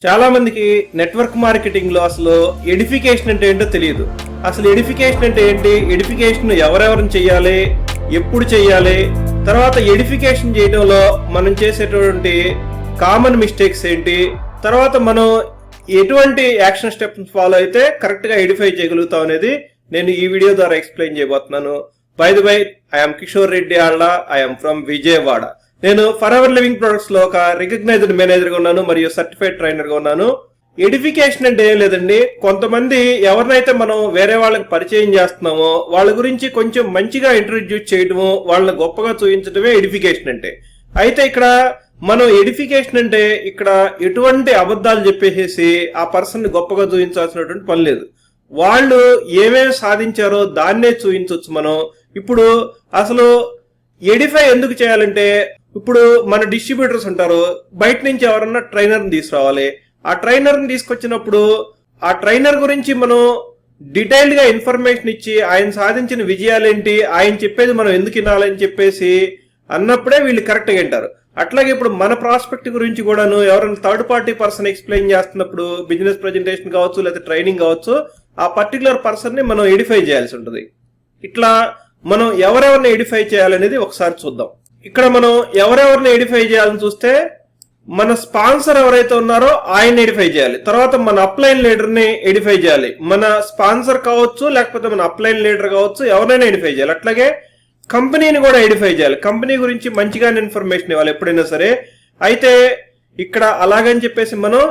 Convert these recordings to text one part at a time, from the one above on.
చాలా మందికి network marketing లో అసలు ఎడిఫికేషన్ అంటే ఏంటో తెలియదు. అసలు ఎడిఫికేషన్ అంటే ఏంటి, ఎడిఫికేషన్ ఎవరెవరిని చెయ్యాలి, ఎప్పుడు చెయ్యాలి, తర్వాత ఎడిఫికేషన్ చేయడంలో మనం చేసేటువంటి కామన్ మిస్టేక్స్ ఏంటి, తర్వాత మనం ఎటువంటి యాక్షన్ స్టెప్స్ ఫాలో అయితే కరెక్ట్ గా ఎడిఫై చేయగలుగుతాం అనేది నేను ఈ వీడియో ద్వారా ఎక్స్ప్లెయిన్ చేయబోతున్నాను. By the way, I'm Kishore Reddy Alla, I'm from Vijayawada. నేను ఫర్ ఎవర్ లివింగ్ ప్రొడక్ట్స్ లో ఒక రికగ్నైజ్డ్ మేనేజర్ గా ఉన్నాను మరియు సర్టిఫైడ్ ట్రైనర్ గా ఉన్నాను. ఎడిఫికేషన్ అంటే ఏం లేదండి, కొంతమంది ఎవరినైతే మనం వేరే వాళ్ళకి పరిచయం చేస్తున్నామో వాళ్ళ గురించి కొంచెం మంచిగా ఇంట్రడ్యూస్ చేయడము, వాళ్ళని గొప్పగా చూపించడమే ఎడిఫికేషన్ అంటే. అయితే ఇక్కడ మనం ఎడిఫికేషన్ అంటే ఇక్కడ ఎటువంటి అబద్ధాలు చెప్పేసి ఆ పర్సన్ ని గొప్పగా చూపించాల్సినటువంటి పని లేదు. వాళ్ళు ఏమేమి సాధించారో దాన్నే చూపించవచ్చు మనం. ఇప్పుడు అసలు ఎడిఫై ఎందుకు చేయాలంటే, ఇప్పుడు మన డిస్ట్రిబ్యూటర్స్ ఉంటారు, బయట నుంచి ఎవరన్నా ట్రైనర్ని తీసుకురావాలి. ఆ ట్రైనర్ని తీసుకొచ్చినప్పుడు ఆ ట్రైనర్ గురించి మనం డీటెయిల్డ్ గా ఇన్ఫర్మేషన్ ఇచ్చి ఆయన సాధించిన విజయాలేంటి, ఆయన చెప్పేది మనం ఎందుకు వినాలని చెప్పేసి అన్నప్పుడే వీళ్ళు కరెక్ట్ గా వింటారు. అట్లాగే ఇప్పుడు మన ప్రాస్పెక్ట్ గురించి కూడాను ఎవరైనా థర్డ్ పార్టీ పర్సన్ ఎక్స్ప్లెయిన్ చేస్తున్నప్పుడు బిజినెస్ ప్రెజెంటేషన్ కావచ్చు లేదా ట్రైనింగ్ కావచ్చు, ఆ పర్టికులర్ పర్సన్ ని మనం ఎడిఫై చేయాల్సి ఉంటుంది. ఇట్లా మనం ఎవరెవరిని ఎడిఫై చేయాలనేది ఒకసారి చూద్దాం. ఇక్కడ మనం ఎవరెవరిని ఎడిఫై చేయాలని చూస్తే, మన స్పాన్సర్ ఎవరైతే ఉన్నారో ఆయన ఎడిఫై చేయాలి. తర్వాత మన అప్లైన్ లీడర్ ని ఎడిఫై చేయాలి. మన స్పాన్సర్ కావచ్చు లేకపోతే మన అప్లైన్ లీడర్ కావచ్చు, ఎవరైనా ఎడిఫై చేయాలి. అట్లాగే కంపెనీని కూడా ఎడిఫై చేయాలి. కంపెనీ గురించి మంచిగానే ఇన్ఫర్మేషన్ ఇవ్వాలి ఎప్పుడైనా సరే. అయితే ఇక్కడ అలాగని చెప్పేసి మనం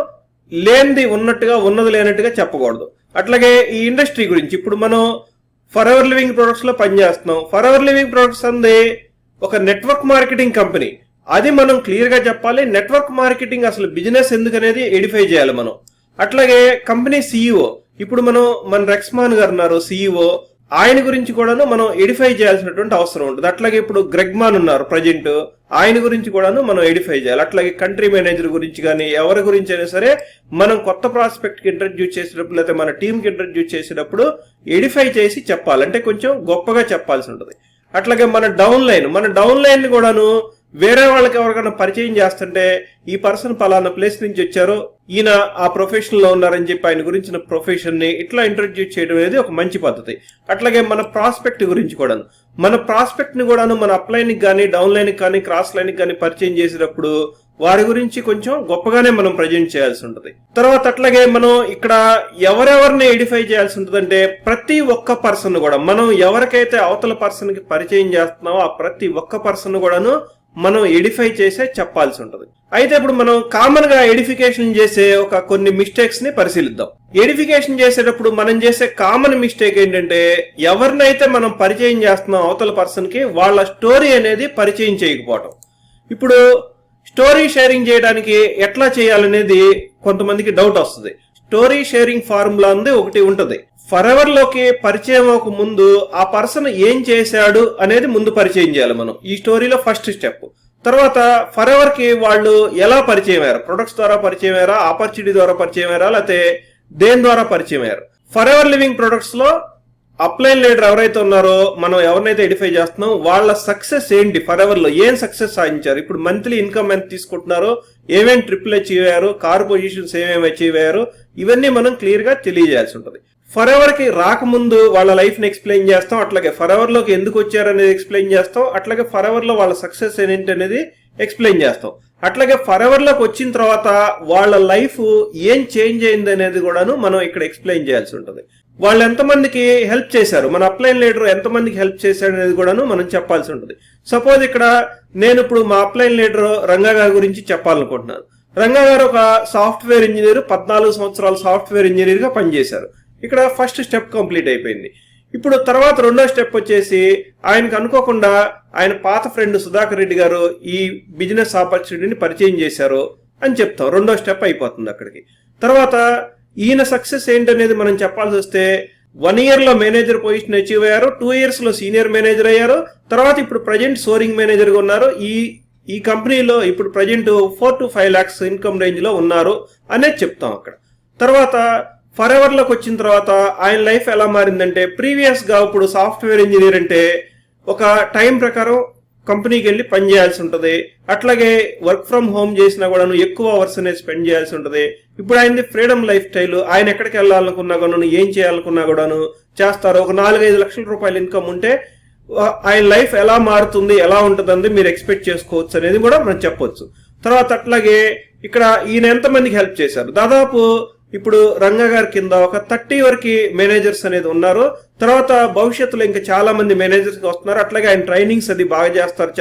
లేనిది ఉన్నట్టుగా ఉన్నది లేనట్టుగా చెప్పకూడదు. అట్లాగే ఈ ఇండస్ట్రీ గురించి, ఇప్పుడు మనం ఫర్ ఎవర్ లివింగ్ ప్రొడక్ట్స్ లో పనిచేస్తున్నాం. ఫర్ ఎవర్ లివింగ్ ప్రొడక్ట్స్ అంది ఒక నెట్వర్క్ మార్కెటింగ్ కంపెనీ, అది మనం క్లియర్ గా చెప్పాలి. నెట్వర్క్ మార్కెటింగ్ అసలు బిజినెస్ ఎందుకు అనేది ఎడిఫై చేయాలి మనం. అట్లాగే కంపెనీ సిఇఓ, ఇప్పుడు మన రెక్స్మాన్ గారు ఉన్నారు సిఇఓ, ఆయన గురించి కూడాను మనం ఎడిఫై చేయాల్సినటువంటి అవసరం ఉంటుంది. అట్లాగే ఇప్పుడు గ్రెగ్మాన్ ఉన్నారు ప్రజెంట్, ఆయన గురించి కూడాను మనం ఎడిఫై చేయాలి. అట్లాగే కంట్రీ మేనేజర్ గురించి కానీ ఎవరి గురించి అయినా సరే మనం కొత్త ప్రాస్పెక్ట్ కి ఇంట్రడ్యూస్ చేసేటప్పుడు లేదా మన టీమ్ కి ఇంట్రడ్యూస్ చేసేటప్పుడు ఎడిఫై చేసి చెప్పాలంటే కొంచెం గొప్పగా చెప్పాల్సి ఉంటుంది. అట్లాగే మన డౌన్ లైన్ ని కూడాను వేరే వాళ్ళకి ఎవరికైనా పరిచయం చేస్తుంటే, ఈ పర్సన్ పలానా ప్లేస్ నుంచి వచ్చారో, ఈయన ఆ ప్రొఫెషన్ లో ఉన్నారని చెప్పి ఆయన గురించిన ప్రొఫెషన్ ని ఇట్లా ఇంట్రడ్యూస్ చేయడం అనేది ఒక మంచి పద్ధతి. అట్లాగే మన ప్రాస్పెక్ట్ గురించి కూడాను, మన ప్రాస్పెక్ట్ ని కూడాను మన అప్లైన్ కి కానీ డౌన్ లైన్ కి కానీ క్రాస్ లైన్ కి కానీ పరిచయం చేసేటప్పుడు వారి గురించి కొంచెం గొప్పగానే మనం ప్రజెంట్ చేయాల్సి ఉంటుంది. తర్వాత అట్లాగే మనం ఇక్కడ ఎవరెవరిని ఎడిఫై చేయాల్సి ఉంటుంది అంటే, ప్రతి ఒక్క పర్సన్ కూడా మనం ఎవరికైతే అవతల పర్సన్ కి పరిచయం చేస్తున్నామో ఆ ప్రతి ఒక్క పర్సన్ కూడాను మనం ఎడిఫై చేసే చెప్పాల్సి ఉంటుంది. అయితే ఇప్పుడు మనం కామన్ గా ఎడిఫికేషన్ చేసే ఒక కొన్ని మిస్టేక్స్ ని పరిశీలిద్దాం. ఎడిఫికేషన్ చేసేటప్పుడు మనం చేసే కామన్ మిస్టేక్ ఏంటంటే, ఎవరినైతే మనం పరిచయం చేస్తున్నాం అవతల పర్సన్ కి వాళ్ళ స్టోరీ అనేది పరిచయం చేయకపోవటం. ఇప్పుడు స్టోరీ షేరింగ్ చేయడానికి ఎట్లా చేయాలనేది కొంతమందికి డౌట్ వస్తుంది. స్టోరీ షేరింగ్ ఫార్ములా అనేది ఒకటి ఉంటుంది. ఫర్ ఎవర్ లోకి పరిచయం అవ్వక ముందు ఆ పర్సన్ ఏం చేశాడు అనేది ముందు పరిచయం చేయాలి మనం, ఈ స్టోరీలో ఫస్ట్ స్టెప్. తర్వాత ఫర్ ఎవర్ కి వాళ్ళు ఎలా పరిచయం అయ్యారు, ప్రొడక్ట్స్ ద్వారా పరిచయం అయ్యారా, ఆపర్చునిటీ ద్వారా పరిచయం అయ్యారా, లేకపోతే దేని ద్వారా పరిచయం అయ్యారు. ఫర్ ఎవర్ లివింగ్ ప్రొడక్ట్స్ లో అప్లైన్ లీడర్ ఎవరైతే ఉన్నారో మనం ఎవరినైతే ఐడెంటిఫై చేస్తున్నాం వాళ్ళ సక్సెస్ ఏంటి, ఫర్ ఎవర్ లో ఏం సక్సెస్ సాధించారు, ఇప్పుడు మంత్లీ ఇన్కమ్ ఎంత తీసుకుంటున్నారో, ఏమేమి ట్రిపుల్ అచీవ్ అయ్యారు, కార్ పొజిషన్స్ ఏమేమి అచీవ్ అయ్యారు, ఇవన్నీ మనం క్లియర్ గా తెలియజేయాల్సి ఉంటుంది. ఫర్ ఎవర్ కి రాకముందు వాళ్ళ లైఫ్ ని ఎక్స్ప్లెయిన్ చేస్తాం, అట్లాగే ఫర్ ఎవర్ లోకి ఎందుకు వచ్చారు అనేది ఎక్స్ప్లెయిన్ చేస్తాం, అట్లాగే ఫర్ ఎవర్ లో వాళ్ళ సక్సెస్ ఏంటి అనేది ఎక్స్ప్లెయిన్ చేస్తాం. అట్లాగే ఫర్ ఎవర్ లోకి వచ్చిన తర్వాత వాళ్ళ లైఫ్ ఏం చేంజ్ అయింది అనేది కూడాను మనం ఇక్కడ ఎక్స్ప్లెయిన్ చేయాల్సి ఉంటుంది. వాళ్ళు ఎంతమందికి హెల్ప్ చేశారు, మన అప్లైన్ లీడర్ ఎంతమందికి హెల్ప్ చేశాడు అనేది కూడాను మనం చెప్పాల్సి ఉంటుంది. సపోజ్ ఇక్కడ నేను ఇప్పుడు మా అప్లైన్ లీడర్ రంగా గారి గురించి చెప్పాలనుకుంటున్నాను. రంగా గారు ఒక సాఫ్ట్వేర్ ఇంజనీర్, 14 సంవత్సరాలు సాఫ్ట్వేర్ ఇంజనీర్ గా పనిచేశారు. ఇక్కడ ఫస్ట్ స్టెప్ కంప్లీట్ అయిపోయింది. ఇప్పుడు తర్వాత రెండో స్టెప్ వచ్చేసి ఆయనకు అనుకోకుండా ఆయన పాత ఫ్రెండ్ సుధాకర్ రెడ్డి గారు ఈ బిజినెస్ ఆపర్చునిటీని పరిచయం చేశారు అని చెప్తాం. రెండో స్టెప్ అయిపోతుంది అక్కడికి. తర్వాత ఈయన సక్సెస్ ఏంటనేది మనం చెప్పాల్సి వస్తే, 1 year లో మేనేజర్ పొజిషన్ అచీవ్ అయ్యారు, 2 years లో సీనియర్ మేనేజర్ అయ్యారు, తర్వాత ఇప్పుడు ప్రజెంట్ సోరింగ్ మేనేజర్ గా ఉన్నారు, ఈ కంపెనీలో ఇప్పుడు present 4 to 5 lakhs income range లో ఉన్నారు అనేది చెప్తాం అక్కడ. తర్వాత ఫర్ ఎవర్ లోకి వచ్చిన తర్వాత ఆయన లైఫ్ ఎలా మారిందంటే, ప్రీవియస్ గా ఇప్పుడు సాఫ్ట్వేర్ ఇంజనీర్ అంటే ఒక టైం ప్రకారం కంపెనీకి వెళ్ళి పని చేయాల్సి ఉంటుంది. అట్లాగే వర్క్ ఫ్రమ్ హోమ్ చేసినా కూడా ఎక్కువ అవర్స్ అనేది స్పెండ్ చేయాల్సి ఉంటుంది. ఇప్పుడు ఆయనది ఫ్రీడమ్ లైఫ్ స్టైల్. ఆయన ఎక్కడికి వెళ్ళాలనుకున్నా కూడాను, ఏం చేయాలనుకున్నా కూడాను చేస్తారు. ఒక 4-5 లక్షల రూపాయల ఇన్కమ్ ఉంటే ఆయన లైఫ్ ఎలా మారుతుంది, ఎలా ఉంటుందని మీరు ఎక్స్పెక్ట్ చేసుకోవచ్చు అనేది కూడా మనం చెప్పొచ్చు. తర్వాత అట్లాగే ఇక్కడ ఈయన ఎంతమందికి హెల్ప్ చేశారు, దాదాపు ఇప్పుడు రంగా గారి కింద ఒక 30 వరకు మేనేజర్స్ అనేది ఉన్నారు. తర్వాత భవిష్యత్తులో ఇంకా చాలా మంది మేనేజర్స్ వస్తున్నారు. అట్లాగే ఆయన ట్రైనింగ్స్ అది బాగా చేస్తారు.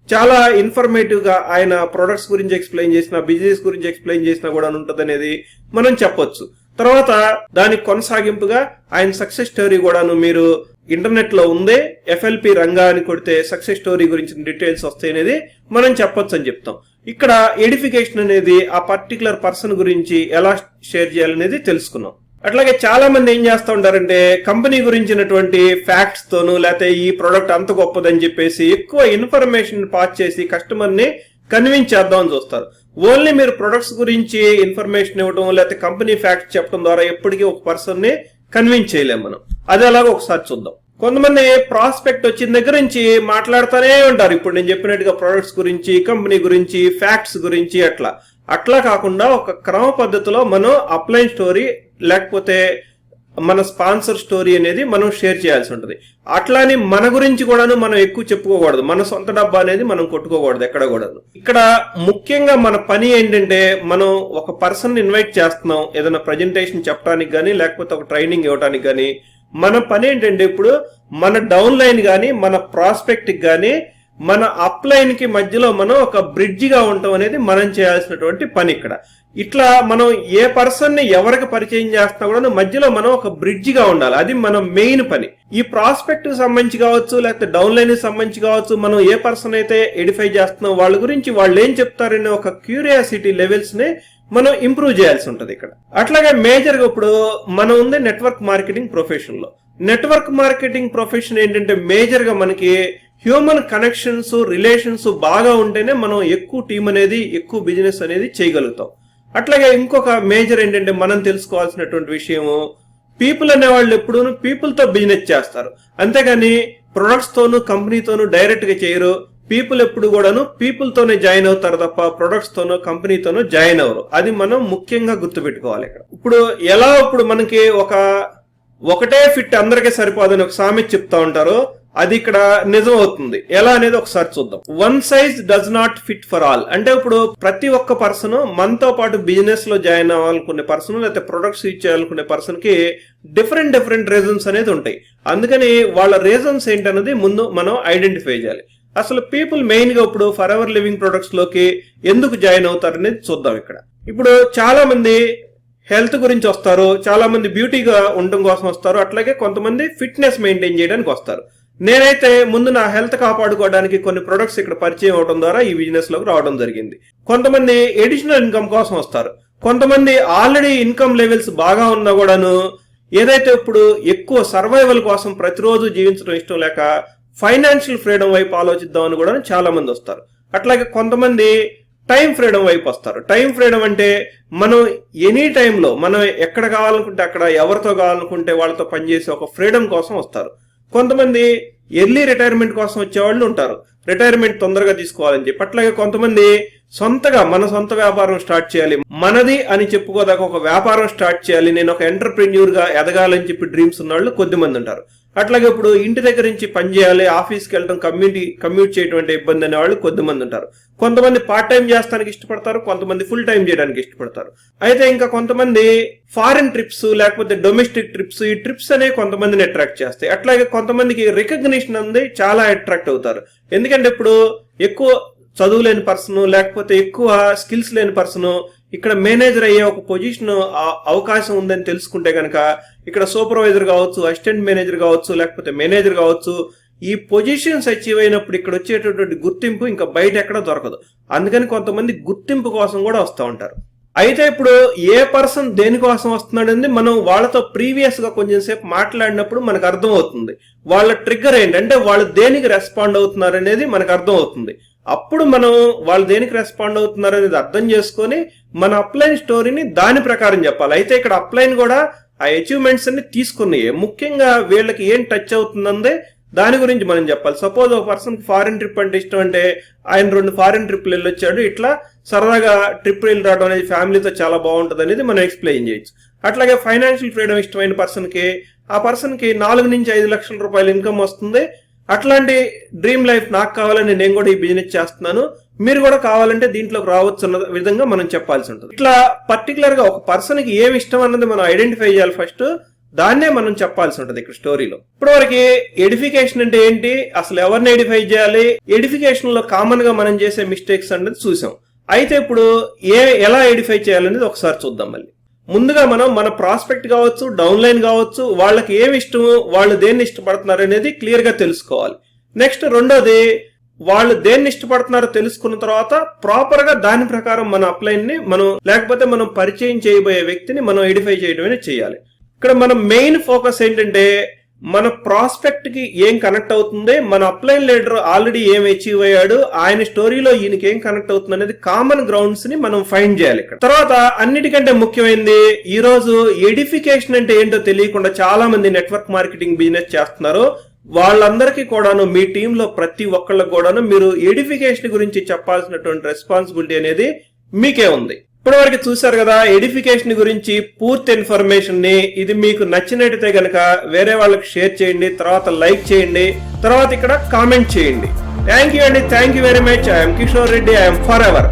చాలా ఇన్ఫర్మేటివ్ గా ఆయన ప్రొడక్ట్స్ గురించి ఎక్స్ప్లెయిన్ చేసిన, బిజినెస్ గురించి ఎక్స్ప్లెయిన్ చేసినా కూడా ఉంటుంది అనేది మనం చెప్పొచ్చు. తర్వాత దానికి కొనసాగింపుగా ఆయన సక్సెస్ స్టోరీ కూడాను మీరు ఇంటర్నెట్ లో ఉందే, ఎఫ్ఎల్పి రంగా అని కొడితే సక్సెస్ స్టోరీ గురించి డీటెయిల్స్ వస్తాయి అనేది మనం చెప్పొచ్చు అని చెప్తాం. ఇక్కడ ఎడిఫికేషన్ అనేది ఆ పర్టికులర్ పర్సన్ గురించి ఎలా షేర్ చేయాలనేది తెలుసుకున్నాం. అట్లాగే చాలా మంది ఏం చేస్తూ ఉంటారంటే కంపెనీ గురించినటువంటి ఫ్యాక్ట్స్ తోను, లేకపోతే ఈ ప్రొడక్ట్ అంత గొప్పదని చెప్పేసి ఎక్కువ ఇన్ఫర్మేషన్ పాస్ చేసి కస్టమర్ ని కన్విన్స్ చేద్దామని చూస్తారు. ఓన్లీ మీరు ప్రొడక్ట్స్ గురించి ఇన్ఫర్మేషన్ ఇవ్వడం, లేకపోతే కంపెనీ ఫ్యాక్ట్స్ చెప్పడం ద్వారా ఎప్పటికీ ఒక పర్సన్ ని కన్విన్స్ చేయలేం మనం. అది అలాగే ఒకసారి చూద్దాం. కొంతమంది ప్రాస్పెక్ట్ వచ్చిన దగ్గర నుంచి మాట్లాడుతూనే ఉంటారు. ఇప్పుడు నేను చెప్పినట్టుగా ప్రొడక్ట్స్ గురించి, కంపెనీ గురించి, ఫ్యాక్ట్స్ గురించి అట్లా కాకుండా ఒక క్రమ పద్ధతిలో మనం అప్లైన్ స్టోరీ లేకపోతే మన స్పాన్సర్ స్టోరీ అనేది మనం షేర్ చేయాల్సి ఉంటుంది. అట్లాని మన గురించి కూడాను మనం ఎక్కువ చెప్పుకోకూడదు. మన సొంత డబ్బా అనేది మనం కొట్టుకోకూడదు ఎక్కడ కూడాను. ఇక్కడ ముఖ్యంగా మన పని ఏంటంటే మనం ఒక పర్సన్ ఇన్వైట్ చేస్తున్నాం ఏదైనా ప్రజెంటేషన్ చెప్పడానికి కానీ, లేకపోతే ఒక ట్రైనింగ్ ఇవ్వడానికి కానీ. మన పని ఏంటంటే ఇప్పుడు మన డౌన్ లైన్ కానీ, మన ప్రాస్పెక్ట్ కానీ, మన అప్ లైన్ కి మధ్యలో మనం ఒక బ్రిడ్జ్ గా ఉండటం అనేది మనం చేయాల్సినటువంటి పని. ఇక్కడ ఇట్లా మనం ఏ పర్సన్ ని ఎవరికి పరిచయం చేస్తున్నా కూడా మధ్యలో మనం ఒక బ్రిడ్జ్ గా ఉండాలి. అది మన మెయిన్ పని. ఈ ప్రాస్పెక్ట్ కి సంబంధించి కావచ్చు, లేకపోతే డౌన్ లైన్ కి సంబంధించి కావచ్చు, మనం ఏ పర్సన్ అయితే ఎడిఫై చేస్తున్నాం వాళ్ళ గురించి వాళ్ళు ఏం చెప్తారనే ఒక క్యూరియాసిటీ లెవెల్స్ ని మనం ఇంప్రూవ్ చేయాల్సి ఉంటది ఇక్కడ. అట్లాగే మేజర్ గా ఇప్పుడు మనం ఉంది నెట్వర్క్ మార్కెటింగ్ ప్రొఫెషన్ లో. నెట్వర్క్ మార్కెటింగ్ ప్రొఫెషన్ ఏంటంటే మేజర్ గా మనకి హ్యూమన్ కనెక్షన్స్, రిలేషన్స్ బాగా ఉంటేనే మనం ఎక్కువ టీం అనేది, ఎక్కువ బిజినెస్ అనేది చేయగలుగుతాం. అట్లాగే ఇంకొక మేజర్ ఏంటంటే మనం తెలుసుకోవాల్సినటువంటి విషయము, పీపుల్ అనే వాళ్ళు ఎప్పుడు పీపుల్ తో బిజినెస్ చేస్తారు, అంతేగాని ప్రొడక్ట్స్ తోను కంపెనీతోను డైరెక్ట్ గా చేయరు. పీపుల్ ఎప్పుడు కూడాను పీపుల్ తోనే జాయిన్ అవుతారు తప్ప ప్రొడక్ట్స్ తోనో కంపెనీతోనో జాయిన్ అవ్వరు. అది మనం ముఖ్యంగా గుర్తుపెట్టుకోవాలి ఇక్కడ. ఇప్పుడు మనకి ఒకటే ఫిట్ అందరికీ సరిపోదని ఒక సామెత చెప్తా ఉంటారు. అది ఇక్కడ నిజం అవుతుంది. ఎలా అనేది ఒకసారి చూద్దాం. One size does not fit for all. అంటే ఇప్పుడు ప్రతి ఒక్క పర్సన్ మనతో పాటు బిజినెస్ లో జాయిన్ అవ్వాలనుకునే పర్సన్, లేకపోతే ప్రొడక్ట్స్ యూజ్ చేయాలనుకునే పర్సన్ కి డిఫరెంట్ రీజన్స్ అనేది ఉంటాయి. అందుకని వాళ్ళ రీజన్స్ ఏంటనేది ముందు మనం ఐడెంటిఫై చేయాలి. అసలు పీపుల్ మెయిన్ గా ఇప్పుడు ఫర్ ఎవర్ లివింగ్ ప్రొడక్ట్స్ లోకి ఎందుకు జాయిన్ అవుతారు అనేది చూద్దాం ఇక్కడ. ఇప్పుడు చాలా మంది హెల్త్ గురించి వస్తారు, చాలా మంది బ్యూటీగా ఉండడం కోసం వస్తారు, అట్లాగే కొంతమంది ఫిట్నెస్ మెయింటైన్ చేయడానికి వస్తారు. నేనైతే ముందు నా హెల్త్ కాపాడుకోవడానికి కొన్ని ప్రొడక్ట్స్ ఇక్కడ పరిచయం అవడం ద్వారా ఈ బిజినెస్ లోకి రావడం జరిగింది. కొంతమంది ఎడిషనల్ ఇన్కమ్ కోసం వస్తారు, కొంతమంది ఆల్రెడీ ఇన్కమ్ లెవెల్స్ బాగా ఉన్నా కూడాను ఏదైతే ఇప్పుడు ఎక్కువ సర్వైవల్ కోసం ప్రతిరోజు జీవించడం ఇష్టం లేక ఫైనాన్షియల్ ఫ్రీడమ్ వైపు ఆలోచిద్దామని కూడా చాలా మంది వస్తారు. అట్లాగే కొంతమంది టైం ఫ్రీడమ్ వైపు వస్తారు. టైం ఫ్రీడమ్ అంటే మనం ఎనీ టైంలో మనం ఎక్కడ కావాలనుకుంటే అక్కడ, ఎవరితో కావాలనుకుంటే వాళ్ళతో పనిచేసే ఒక ఫ్రీడమ్ కోసం వస్తారు. కొంతమంది ఎర్లీ రిటైర్మెంట్ కోసం వచ్చేవాళ్ళు ఉంటారు, రిటైర్మెంట్ తొందరగా తీసుకోవాలని చెప్పి. అట్లాగే కొంతమంది సొంతగా మన సొంత వ్యాపారం స్టార్ట్ చేయాలి, మనది అని చెప్పుకోదాకా ఒక వ్యాపారం స్టార్ట్ చేయాలి, నేను ఒక ఎంటర్ప్రెన్యూర్ గా ఎదగాలని చెప్పి డ్రీమ్స్ ఉన్న వాళ్ళు కొద్దిమంది ఉంటారు. అట్లాగే ఇప్పుడు ఇంటి దగ్గర నుంచి పని చేయాలి, ఆఫీస్కి వెళ్ళడం, కమ్యూట్ చేయడం అంటే ఇబ్బంది అనే వాళ్ళు కొద్దిమంది ఉంటారు. కొంతమంది పార్ట్ టైం చేస్తానికి ఇష్టపడతారు, కొంతమంది ఫుల్ టైం చేయడానికి ఇష్టపడతారు. అయితే ఇంకా కొంతమంది ఫారిన్ ట్రిప్స్ లేకపోతే డొమెస్టిక్ ట్రిప్స్, ఈ ట్రిప్స్ అనేవి కొంతమందిని అట్రాక్ట్ చేస్తాయి. అట్లాగే కొంతమందికి రికగ్నిషన్ అనేది చాలా అట్రాక్ట్ అవుతారు. ఎందుకంటే ఇప్పుడు ఎక్కువ చదువు లేని పర్సన్ లేకపోతే ఎక్కువ స్కిల్స్ లేని పర్సన్ ఇక్కడ మేనేజర్ అయ్యే ఒక పొజిషన్ అవకాశం ఉందని తెలుసుకుంటే కనుక ఇక్కడ సూపర్వైజర్ కావచ్చు, అసిస్టెంట్ మేనేజర్ కావచ్చు, లేకపోతే మేనేజర్ కావచ్చు, ఈ పొజిషన్స్ అచీవ్ అయినప్పుడు ఇక్కడ వచ్చేటటువంటి గుర్తింపు ఇంకా బయట ఎక్కడ దొరకదు. అందుకని కొంతమంది గుర్తింపు కోసం కూడా వస్తూ ఉంటారు. అయితే ఇప్పుడు ఏ పర్సన్ దేనికోసం వస్తున్నాడని మనం వాళ్ళతో ప్రీవియస్ గా కొంచెం సేపు మాట్లాడినప్పుడు మనకు అర్థం అవుతుంది. వాళ్ళ ట్రిగ్గర్ ఏంటంటే వాళ్ళు దేనికి రెస్పాండ్ అవుతున్నారు అనేది మనకు అర్థం అవుతుంది. అప్పుడు మనం వాళ్ళు దేనికి రెస్పాండ్ అవుతున్నారు అనేది అర్థం చేసుకొని మన అప్లైన్ స్టోరీని దాని ప్రకారం చెప్పాలి. అయితే ఇక్కడ అప్లైన్ కూడా ఆ అచీవ్మెంట్స్ అన్ని తీసుకున్నాయి. ముఖ్యంగా వీళ్ళకి ఏం టచ్ అవుతుందందే దాని గురించి మనం చెప్పాలి. సపోజ్ ఒక పర్సన్ ఫారిన్ ట్రిప్ అంటే ఇష్టం అంటే ఆయన 2 ఫారిన్ ట్రిప్లు వెళ్ళొచ్చాడు, ఇట్లా సరదాగా ట్రిప్ వెళ్ళి రావడం అనేది ఫ్యామిలీతో చాలా బాగుంటుంది అనేది మనం ఎక్స్ప్లెయిన్ చేయొచ్చు. అట్లాగే ఫైనాన్షియల్ ఫ్రీడమ్ ఇష్టమైన పర్సన్కి ఆ పర్సన్కి 4 నుంచి 5 లక్షల రూపాయలు ఇన్కమ్ వస్తుంది. అట్లాంటి డ్రీమ్ లైఫ్ నాకు కావాలని నేను కూడా ఈ బిజినెస్ చేస్తున్నాను, మీరు కూడా కావాలంటే దీంట్లోకి రావచ్చు అన్న విధంగా మనం చెప్పాల్సి ఉంటుంది. ఇట్లా పర్టికులర్ గా ఒక పర్సన్ కి ఏమి ఇష్టం అన్నది మనం ఐడెంటిఫై చేయాలి ఫస్ట్, దాన్నే మనం చెప్పాల్సి ఉంటుంది ఇక్కడ స్టోరీలో. ఇప్పుడు వరకు ఎడిఫికేషన్ అంటే ఏంటి, అసలు ఎవరిని ఎడిఫై చేయాలి, ఎడిఫికేషన్ లో కామన్ గా మనం చేసే మిస్టేక్స్ అనేది చూసాం. అయితే ఇప్పుడు ఎలా ఎడిఫై చేయాలనేది ఒకసారి చూద్దాం. మళ్ళీ ముందుగా మనం మన ప్రాస్పెక్ట్ కావచ్చు, డౌన్ లైన్ కావచ్చు, వాళ్ళకి ఏమి ఇష్టము, వాళ్ళు దేన్ని ఇష్టపడుతున్నారు అనేది క్లియర్ గా తెలుసుకోవాలి. నెక్స్ట్ రెండోది, వాళ్ళు దేన్ని ఇష్టపడుతున్నారో తెలుసుకున్న తర్వాత ప్రాపర్ గా దాని ప్రకారం మన అప్లైన్ ని మనం లేకపోతే మనం పరిచయం చేయబోయే వ్యక్తిని మనం ఎడిఫై చేయడమే చేయాలి. ఇక్కడ మనం మెయిన్ ఫోకస్ ఏంటంటే మన ప్రాస్పెక్ట్ కి ఏం కనెక్ట్ అవుతుంది, మన అప్లైన్ లీడర్ ఆల్రెడీ ఏం అచీవ్ అయ్యాడు, ఆయన స్టోరీలో ఈయనకి ఏం కనెక్ట్ అవుతుంది అనేది కామన్ గ్రౌండ్స్ ని మనం ఫైండ్ చేయాలి. ఇక్కడ తర్వాత అన్నిటికంటే ముఖ్యమైనది, ఈ రోజు ఎడిఫికేషన్ అంటే ఏంటో తెలియకుండా చాలా మంది నెట్వర్క్ మార్కెటింగ్ బిజినెస్ చేస్తున్నారు. వాళ్ళందరికీ కూడాను మీ టీంలో ప్రతి ఒక్కళ్ళకి కూడాను మీరు ఎడిఫికేషన్ గురించి చెప్పాల్సినటువంటి రెస్పాన్సిబిలిటీ అనేది మీకే ఉంది. ఇప్పటి వరకు చూసారు కదా ఎడిఫికేషన్ గురించి పూర్తి ఇన్ఫర్మేషన్ ని. ఇది మీకు నచ్చినట్టయితే గనక వేరే వాళ్ళకి షేర్ చేయండి, తర్వాత లైక్ చేయండి, తర్వాత ఇక్కడ కామెంట్ చేయండి. థ్యాంక్ యూ అండి, thank you very much. I'm Kishore Reddy, I'm for ever.